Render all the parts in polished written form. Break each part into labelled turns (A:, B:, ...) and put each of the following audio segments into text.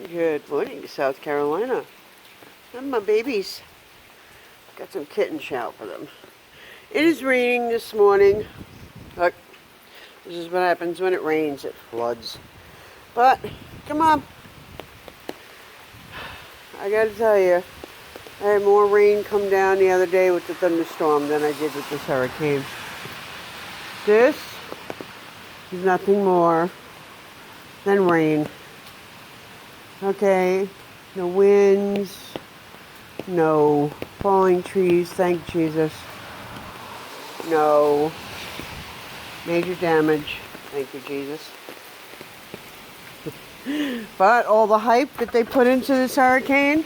A: Good morning, South Carolina. And my babies. Got some kitten shout for them. It is raining this morning. Look, this is what happens when it rains. It floods. But, come on. I gotta tell you, I had more rain come down the other day with the thunderstorm than I did with this hurricane. This is nothing more than rain. Okay, no winds, no falling trees, thank Jesus. No major damage, thank you, Jesus. But all the hype that they put into this hurricane,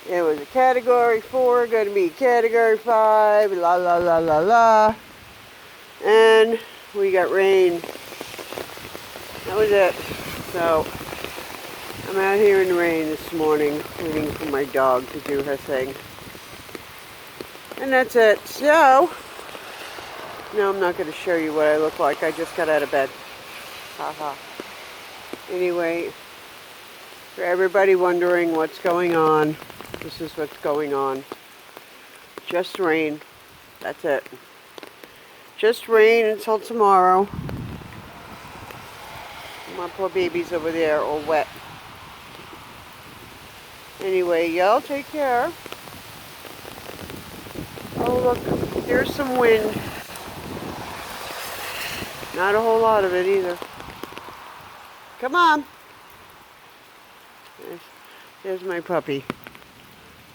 A: it was a Category 4, going to be Category 5, la la la la la. And we got rain. That was it. So, I'm out here in the rain this morning, waiting for my dog to do her thing. And that's it. So, no, I'm not going to show you what I look like. I just got out of bed. Haha. Anyway, for everybody wondering what's going on, this is what's going on. Just rain. That's it. Just rain until tomorrow. My poor babies over there all wet. Anyway, y'all take care. Oh, look, here's some wind. Not a whole lot of it either. Come on. There's my puppy.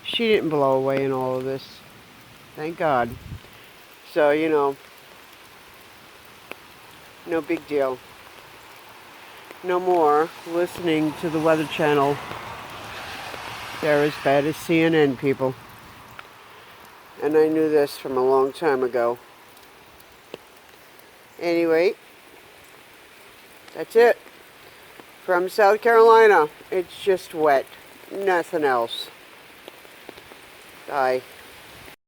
A: She didn't blow away in all of this. Thank God. So, you know, no big deal. No more listening to the Weather Channel. They're as bad as CNN, people. And I knew this from a long time ago. Anyway, that's it. From South Carolina, it's just wet. Nothing else. Bye.